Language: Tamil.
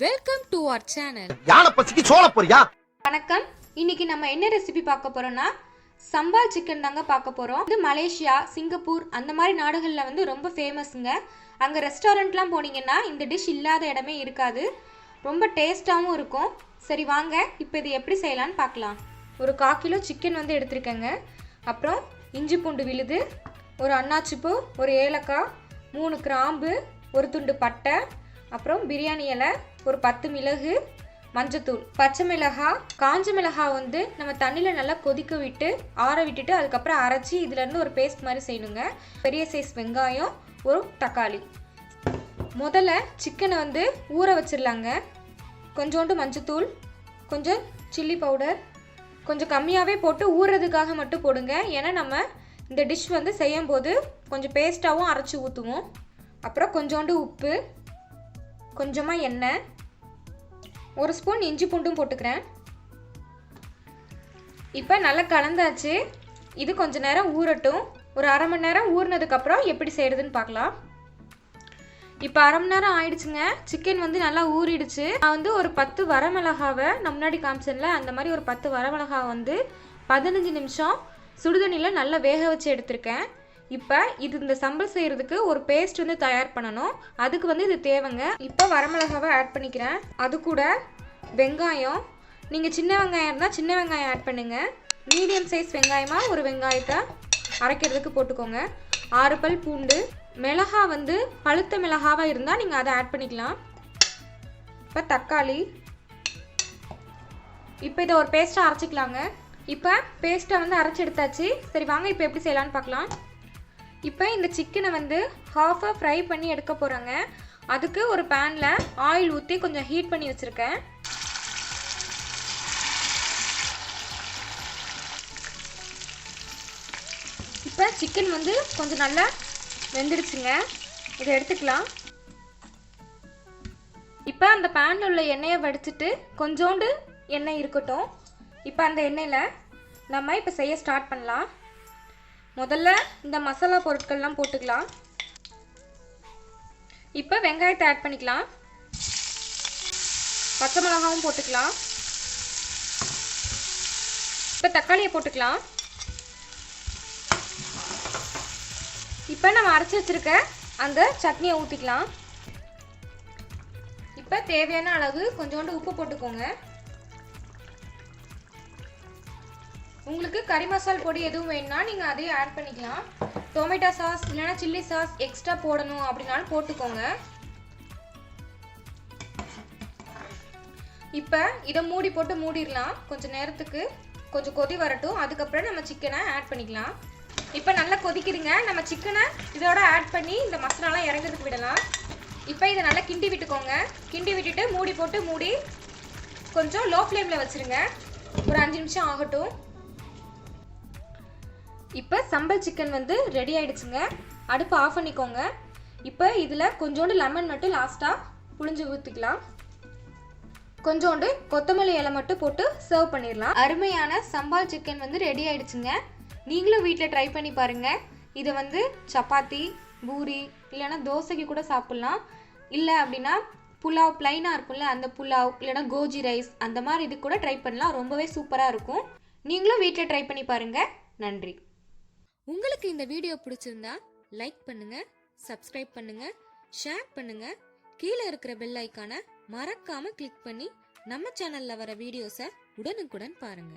Welcome to our channel. யானை பசிக்கு சோள போறியா? வணக்கம். இன்னைக்கு நம்ம என்ன ரெசிபி பார்க்க போறோம்னா சம்பால் சிக்கன் தாங்க பார்க்க போறோம். இது மலேசியா, சிங்கப்பூர் அந்த மாதிரி நாடுகளில் வந்து ரொம்ப ஃபேமஸ்ங்க. அங்கே ரெஸ்டாரண்ட்லாம் போனீங்கன்னா இந்த டிஷ் இல்லாத இடமே இருக்காது. ரொம்ப டேஸ்ட்டாகவும் இருக்கும். சரி வாங்க இப்போ இது எப்படி செய்யலான்னு பார்க்கலாம். ஒரு 1/4 கிலோ சிக்கன் வந்து எடுத்துருக்கேங்க. அப்புறம் இஞ்சி பூண்டு விழுது, ஒரு அன்னாச்சிப்பூ, ஒரு ஏலக்காய், 3 கிராம்பு, ஒரு துண்டு பட்டை, அப்புறம் பிரியாணி இலை, ஒரு 10 மிளகு, மஞ்சத்தூள், பச்சை மிளகாய், காஞ்ச மிளகாய் வந்து நம்ம தண்ணியில் நல்லா கொதிக்க விட்டு ஆற விட்டுட்டு அதுக்கப்புறம் அரைச்சி இதுலேருந்து ஒரு பேஸ்ட் மாதிரி செய்யணுங்க. பெரிய சைஸ் வெங்காயம், ஒரு தக்காளி. முதல்ல சிக்கனை வந்து ஊற வச்சிடலாங்க. கொஞ்சோண்டு மஞ்சத்தூள், கொஞ்சம் சில்லி பவுடர், கொஞ்சம் கம்மியாகவே போட்டு ஊறுறதுக்காக மட்டும் போடுங்க. ஏன்னா நம்ம இந்த டிஷ் வந்து செய்யும் போது கொஞ்சம் பேஸ்ட்டாகவும் அரைச்சி ஊற்றுவோம். அப்புறம் கொஞ்சோண்டு உப்பு, கொஞ்சமாக எண்ணெய், 1 ஸ்பூன் இஞ்சி பூண்டும் போட்டுக்கிறேன். இப்போ நல்லா கலந்தாச்சு. இது கொஞ்ச நேரம் ஊறட்டும். ஒரு 1/2 மணி நேரம் ஊறினதுக்கப்புறம் எப்படி செய்கிறதுன்னு பார்க்கலாம். இப்போ 1/2 மணி நேரம் ஆயிடுச்சுங்க. சிக்கன் வந்து நல்லா ஊறிடுச்சு. நான் வந்து ஒரு 10 வரமிளகாவை நான் முன்னாடி காமிச்சேன்ல அந்த மாதிரி ஒரு 10 வரமிளகாவை வந்து 15 நிமிஷம் சுடுதண்ணியில் நல்லா வேக வச்சு எடுத்திருக்கேன். இப்போ இது இந்த சம்பல் செய்கிறதுக்கு ஒரு பேஸ்ட் வந்து தயார் பண்ணணும். அதுக்கு வந்து இது தேவைங்க. இப்போ வரமிளகாவை ஆட் பண்ணிக்கிறேன். அது கூட வெங்காயம், நீங்கள் சின்ன வெங்காயம் இருந்தால் சின்ன வெங்காயம் ஆட் பண்ணுங்கள். மீடியம் சைஸ் வெங்காயமாக ஒரு வெங்காயத்தை அரைக்கிறதுக்கு போட்டுக்கோங்க. 6 பல் பூண்டு, மிளகா வந்து பழுத்த மிளகாவாக இருந்தால் நீங்கள் அதை ஆட் பண்ணிக்கலாம். இப்போ தக்காளி. இப்போ இதை ஒரு பேஸ்ட்டாக அரைச்சிக்கலாங்க. இப்போ பேஸ்ட்டை வந்து அரைச்சி எடுத்தாச்சு. சரி வாங்க இப்போ எப்படி செய்யலான்னு பார்க்கலாம். இப்போ இந்த சிக்கனை வந்து ஹாஃபாக ஃப்ரை பண்ணி எடுக்க போகிறாங்க. அதுக்கு ஒரு பேனில் ஆயில் ஊற்றி கொஞ்சம் ஹீட் பண்ணி வச்சுருக்கேன். இப்போ சிக்கன் வந்து கொஞ்சம் நல்லா வெந்துடுச்சுங்க. இதை எடுத்துக்கலாம். இப்போ அந்த பேனில் உள்ள எண்ணெயை வடிச்சிட்டு கொஞ்சோண்டு எண்ணெய் இருக்கட்டும். இப்போ அந்த எண்ணெயில் நம்ம இப்போ செய்ய ஸ்டார்ட் பண்ணலாம். முதல்ல இந்த மசாலா பொருட்கள்லாம் போட்டுக்கலாம். இப்போ வெங்காயத்தை ஆட் பண்ணிக்கலாம். பச்சை மிளகாவும் போட்டுக்கலாம். இப்போ தக்காளியை போட்டுக்கலாம். இப்போ நம்ம அரைச்சி வச்சிருக்க அந்த சட்னியை ஊற்றிக்கலாம். இப்போ தேவையான அளவு கொஞ்சோண்டு உப்பு போட்டுக்கோங்க. உங்களுக்கு கறி மசால் பொடி எதுவும் வேணும்னா நீங்கள் அதையும் ஆட் பண்ணிக்கலாம். டொமேட்டோ சாஸ் இல்லைனா சில்லி சாஸ் எக்ஸ்ட்ரா போடணும் அப்படின்னாலும் போட்டுக்கோங்க. இப்போ இதை மூடி போட்டு மூடிடலாம். கொஞ்சம் நேரத்துக்கு கொஞ்சம் கொதி வரட்டும். அதுக்கப்புறம் நம்ம சிக்கனை ஆட் பண்ணிக்கலாம். இப்போ நல்லா கொதிக்குதுங்க. நம்ம சிக்கனை இதோட ஆட் பண்ணி இந்த மசாலாலாம் இறங்குறதுக்கு விடலாம். இப்போ இதை நல்லா கிண்டி விட்டுக்கோங்க. கிண்டி விட்டுட்டு மூடி போட்டு மூடி கொஞ்சம் லோ ஃப்ளேமில் வச்சுருங்க. ஒரு 5 நிமிஷம் ஆகட்டும். இப்போ சம்பல் சிக்கன் வந்து ரெடி ஆகிடுச்சுங்க. அடுப்பு ஆஃப் பண்ணிக்கோங்க. இப்போ இதில் கொஞ்சோண்டு லெமன் மட்டும் லாஸ்ட்டாக புழிஞ்சு ஊற்றிக்கலாம். கொஞ்சோண்டு கொத்தமல்லி இலை மட்டும் போட்டு சர்வ் பண்ணிடலாம். அருமையான சம்பால் சிக்கன் வந்து ரெடி ஆகிடுச்சுங்க. நீங்களும் வீட்டில் ட்ரை பண்ணி பாருங்கள். இதை வந்து சப்பாத்தி, பூரி இல்லைனா தோசைக்கு கூட சாப்பிட்லாம். இல்லை அப்படின்னா புலாவ் ப்ளைனாக இருக்கும்ல அந்த புலாவ் இல்லைனா கோஜி ரைஸ் அந்த மாதிரி இது கூட ட்ரை பண்ணலாம். ரொம்பவே சூப்பராக இருக்கும். நீங்களும் வீட்டில் ட்ரை பண்ணி பாருங்கள். நன்றி. உங்களுக்கு இந்த வீடியோ பிடிச்சிருந்தா லைக் பண்ணுங்க, சப்ஸ்கிரைப் பண்ணுங்க, ஷேர் பண்ணுங்க. கீழே இருக்கிற பெல் ஐக்கானை மறக்காம கிளிக் பண்ணி நம்ம சேனல்ல வர வீடியோஸை உடனுக்குடன் பாருங்க.